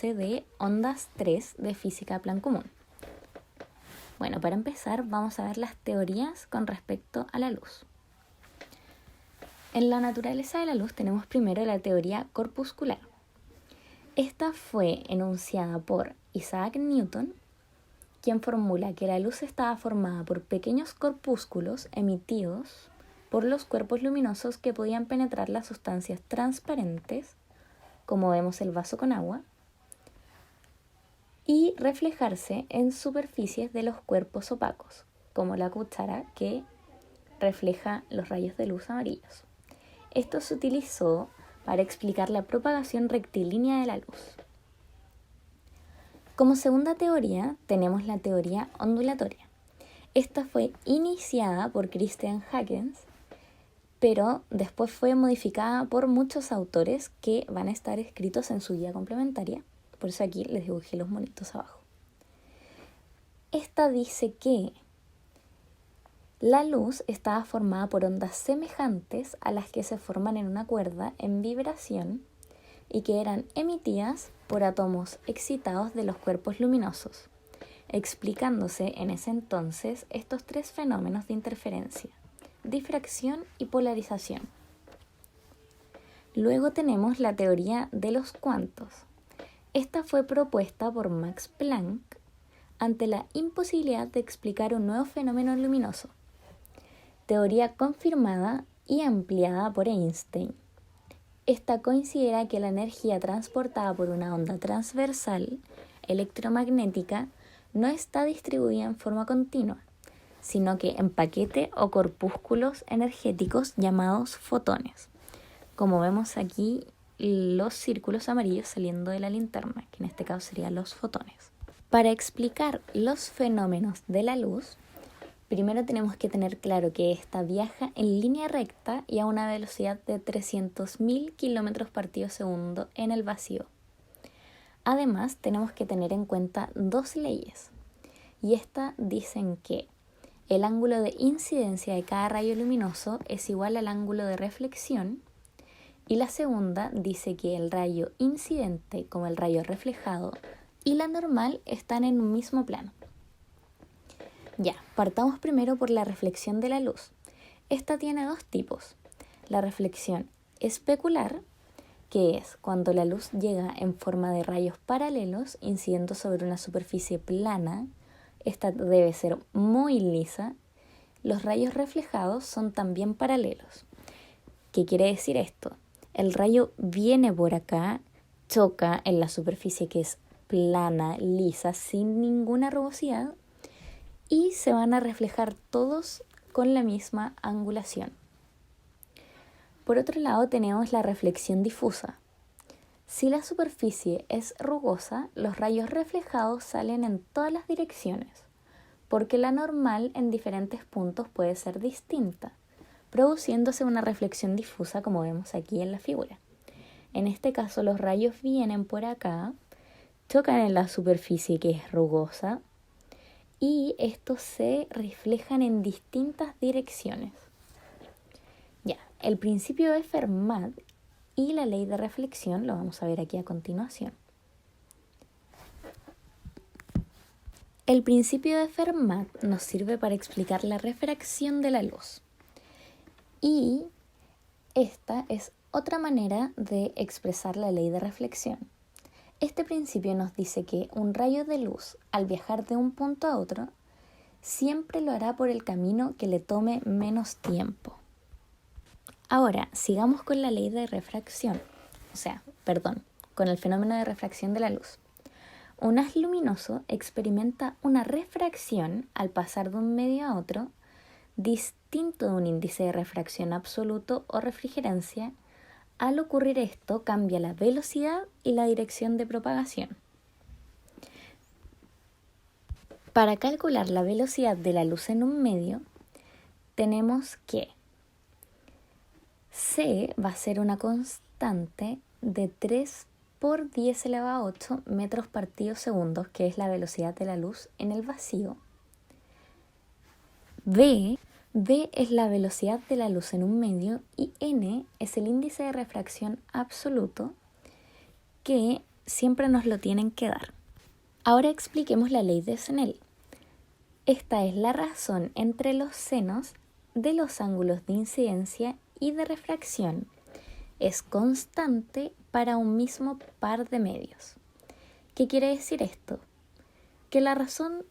clase de ondas 3 de física plan común. Bueno, para empezar vamos a ver las teorías con respecto a la luz. En la naturaleza de la luz tenemos primero la teoría corpuscular. Esta fue enunciada por Isaac Newton, quien formula que la luz estaba formada por pequeños corpúsculos emitidos por los cuerpos luminosos que podían penetrar las sustancias transparentes, como vemos el vaso con agua, y reflejarse en superficies de los cuerpos opacos, como la cuchara que refleja los rayos de luz amarillos. Esto se utilizó para explicar la propagación rectilínea de la luz. Como segunda teoría tenemos la teoría ondulatoria. Esta fue iniciada por Christian Huygens, pero después fue modificada por muchos autores que van a estar escritos en su guía complementaria. Por eso aquí les dibujé los monitos abajo. Esta dice que la luz estaba formada por ondas semejantes a las que se forman en una cuerda en vibración y que eran emitidas por átomos excitados de los cuerpos luminosos, explicándose en ese entonces estos tres fenómenos de interferencia: difracción y polarización. Luego tenemos la teoría de los cuantos. Esta fue propuesta por Max Planck ante la imposibilidad de explicar un nuevo fenómeno luminoso. Teoría confirmada y ampliada por Einstein. Esta considera que la energía transportada por una onda transversal electromagnética no está distribuida en forma continua, sino que en paquete o corpúsculos energéticos llamados fotones. Como vemos aquí, los círculos amarillos saliendo de la linterna, que en este caso serían los fotones. Para explicar los fenómenos de la luz, primero tenemos que tener claro que ésta viaja en línea recta y a una velocidad de 300.000 kilómetros por segundo en el vacío. Además, tenemos que tener en cuenta dos leyes, y estas dicen que el ángulo de incidencia de cada rayo luminoso es igual al ángulo de reflexión, y la segunda dice que el rayo incidente, como el rayo reflejado, y la normal están en un mismo plano. Ya, partamos primero por la reflexión de la luz. Esta tiene dos tipos. La reflexión especular, que es cuando la luz llega en forma de rayos paralelos incidiendo sobre una superficie plana. Esta debe ser muy lisa. Los rayos reflejados son también paralelos. ¿Qué quiere decir esto? El rayo viene por acá, choca en la superficie que es plana, lisa, sin ninguna rugosidad, y se van a reflejar todos con la misma angulación. Por otro lado tenemos la reflexión difusa. Si la superficie es rugosa, los rayos reflejados salen en todas las direcciones, porque la normal en diferentes puntos puede ser distinta, produciéndose una reflexión difusa como vemos aquí en la figura. En este caso los rayos vienen por acá, chocan en la superficie que es rugosa y estos se reflejan en distintas direcciones. Ya, el principio de Fermat y la ley de reflexión lo vamos a ver aquí a continuación. El principio de Fermat nos sirve para explicar la refracción de la luz. Y esta es otra manera de expresar la ley de reflexión. Este principio nos dice que un rayo de luz, al viajar de un punto a otro, siempre lo hará por el camino que le tome menos tiempo. Ahora, sigamos con la ley de refracción, con el fenómeno de refracción de la luz. Un haz luminoso experimenta una refracción al pasar de un medio a otro, distinto de un índice de refracción absoluto o refrigerencia. Al ocurrir esto, cambia la velocidad y la dirección de propagación. Para calcular la velocidad de la luz en un medio, tenemos que C va a ser una constante de 3 por 10 elevado a 8 metros por segundos, que es la velocidad de la luz en el vacío. V es la velocidad de la luz en un medio y N es el índice de refracción absoluto, que siempre nos lo tienen que dar. Ahora expliquemos la ley de Snell. Esta es la razón entre los senos de los ángulos de incidencia y de refracción. Es constante para un mismo par de medios. ¿Qué quiere decir esto? Que la razón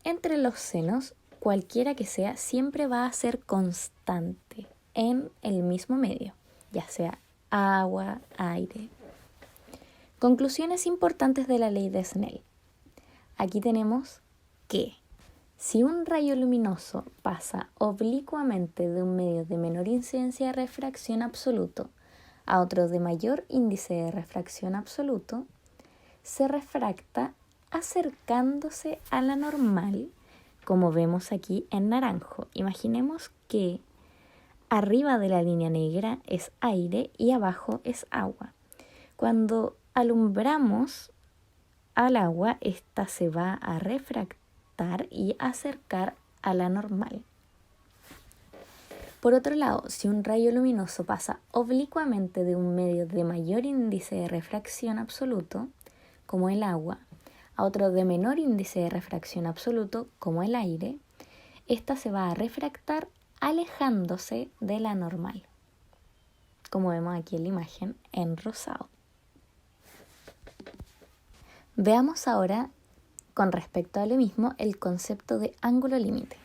entre los senos, cualquiera que sea, siempre va a ser constante en el mismo medio, ya sea agua, aire. Conclusiones importantes de la ley de Snell. Aquí tenemos que si un rayo luminoso pasa oblicuamente de un medio de menor incidencia de refracción absoluto a otro de mayor índice de refracción absoluto, se refracta acercándose a la normal, como vemos aquí en naranjo. Imaginemos que arriba de la línea negra es aire y abajo es agua. Cuando alumbramos al agua, esta se va a refractar y acercar a la normal. Por otro lado, si un rayo luminoso pasa oblicuamente de un medio de mayor índice de refracción absoluto, como el agua, a otro de menor índice de refracción absoluto, como el aire, esta se va a refractar alejándose de la normal, como vemos aquí en la imagen en rosado. Veamos ahora, con respecto a lo mismo, el concepto de ángulo límite.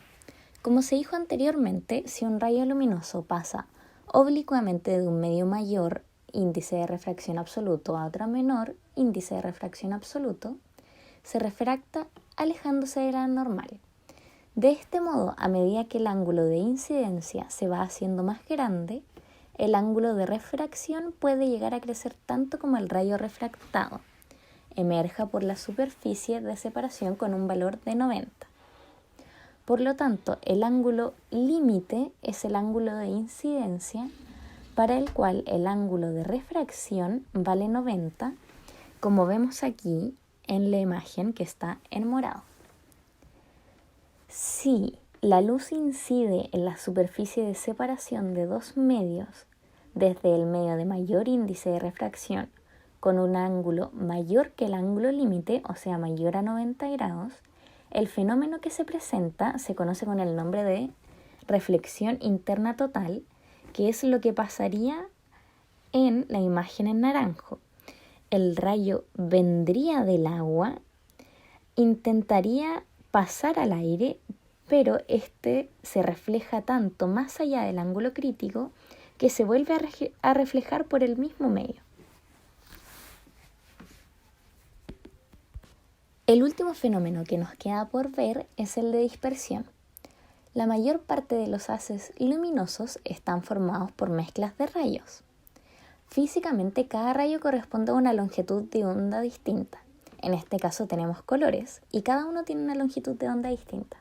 Como se dijo anteriormente, si un rayo luminoso pasa oblicuamente de un medio mayor índice de refracción absoluto a otro menor índice de refracción absoluto, se refracta alejándose de la normal. De este modo, a medida que el ángulo de incidencia se va haciendo más grande, el ángulo de refracción puede llegar a crecer tanto como el rayo refractado emerja por la superficie de separación con un valor de 90. Por lo tanto, el ángulo límite es el ángulo de incidencia para el cual el ángulo de refracción vale 90, como vemos aquí en la imagen que está en morado. Si la luz incide en la superficie de separación de dos medios desde el medio de mayor índice de refracción con un ángulo mayor que el ángulo límite, o sea mayor a 90 grados, el fenómeno que se presenta se conoce con el nombre de reflexión interna total, que es lo que pasaría en la imagen en naranjo. El rayo vendría del agua, intentaría pasar al aire, pero este se refleja tanto más allá del ángulo crítico que se vuelve a reflejar por el mismo medio. El último fenómeno que nos queda por ver es el de dispersión. La mayor parte de los haces luminosos están formados por mezclas de rayos. Físicamente, cada rayo corresponde a una longitud de onda distinta. En este caso tenemos colores y cada uno tiene una longitud de onda distinta.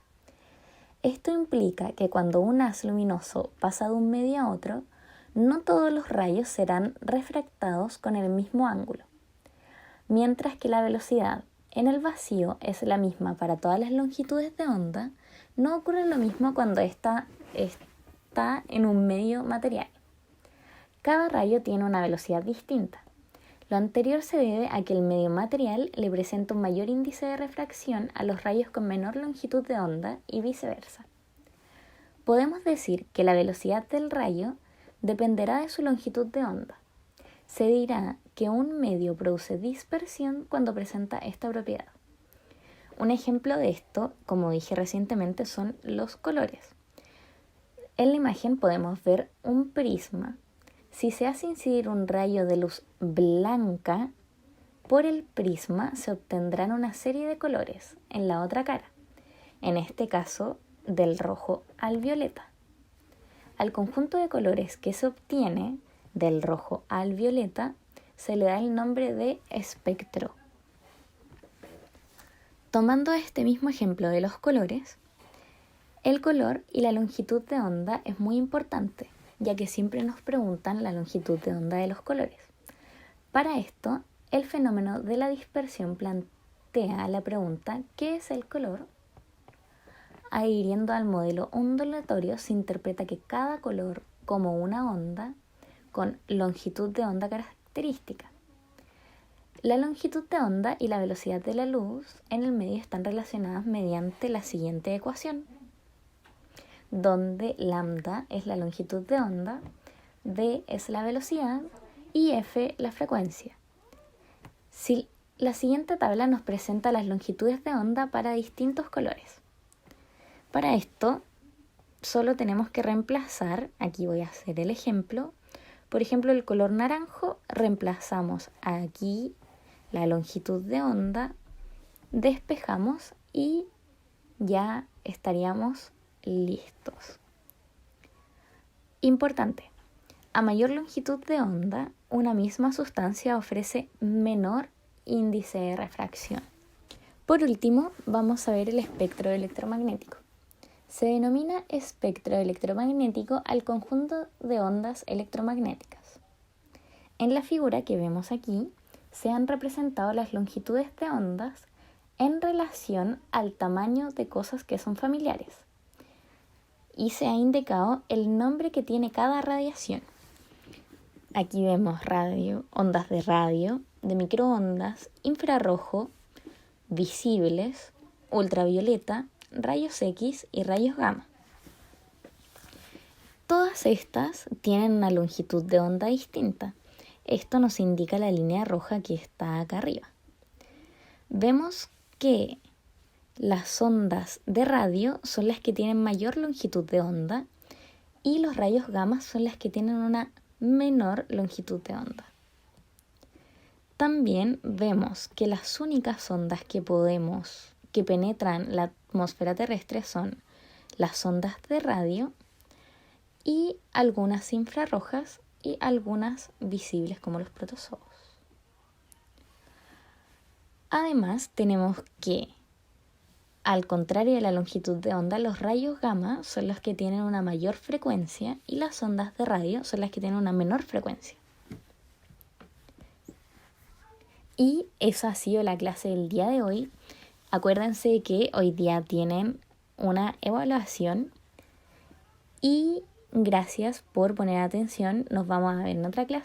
Esto implica que cuando un haz luminoso pasa de un medio a otro, no todos los rayos serán refractados con el mismo ángulo, mientras que la velocidad en el vacío es la misma para todas las longitudes de onda. No ocurre lo mismo cuando está en un medio material. Cada rayo tiene una velocidad distinta. Lo anterior se debe a que el medio material le presenta un mayor índice de refracción a los rayos con menor longitud de onda y viceversa. Podemos decir que la velocidad del rayo dependerá de su longitud de onda. Se dirá que un medio produce dispersión cuando presenta esta propiedad. Un ejemplo de esto, como dije recientemente, son los colores. En la imagen podemos ver un prisma. Si se hace incidir un rayo de luz blanca por el prisma, se obtendrán una serie de colores en la otra cara, en este caso del rojo al violeta. Al conjunto de colores que se obtiene del rojo al violeta se le da el nombre de espectro. Tomando este mismo ejemplo de los colores, el color y la longitud de onda es muy importante, ya que siempre nos preguntan la longitud de onda de los colores. Para esto, el fenómeno de la dispersión plantea la pregunta ¿qué es el color? Adhiriendo al modelo ondulatorio se interpreta que cada color como una onda con longitud de onda característica. La longitud de onda y la velocidad de la luz en el medio están relacionadas mediante la siguiente ecuación, donde lambda es la longitud de onda, v es la velocidad y f la frecuencia. Si la siguiente tabla nos presenta las longitudes de onda para distintos colores. Para esto, solo tenemos que reemplazar, aquí voy a hacer el ejemplo, por ejemplo el color naranjo, reemplazamos aquí la longitud de onda, despejamos y ya estaríamos listos. Importante, a mayor longitud de onda, una misma sustancia ofrece menor índice de refracción. Por último, vamos a ver el espectro electromagnético. Se denomina espectro electromagnético al conjunto de ondas electromagnéticas. En la figura que vemos aquí, se han representado las longitudes de ondas en relación al tamaño de cosas que son familiares. Y se ha indicado el nombre que tiene cada radiación. Aquí vemos ondas de microondas, infrarrojo, visibles, ultravioleta, rayos X y rayos gamma. Todas estas tienen una longitud de onda distinta. Esto nos indica la línea roja que está acá arriba. Vemos que las ondas de radio son las que tienen mayor longitud de onda y los rayos gamma son las que tienen una menor longitud de onda. También vemos que las únicas ondas que penetran la atmósfera terrestre son las ondas de radio y algunas infrarrojas y algunas visibles como los protozoos. Además, tenemos que, al contrario de la longitud de onda, los rayos gamma son los que tienen una mayor frecuencia y las ondas de radio son las que tienen una menor frecuencia. Y esa ha sido la clase del día de hoy. Acuérdense que hoy día tienen una evaluación y gracias por poner atención. Nos vamos a ver en otra clase.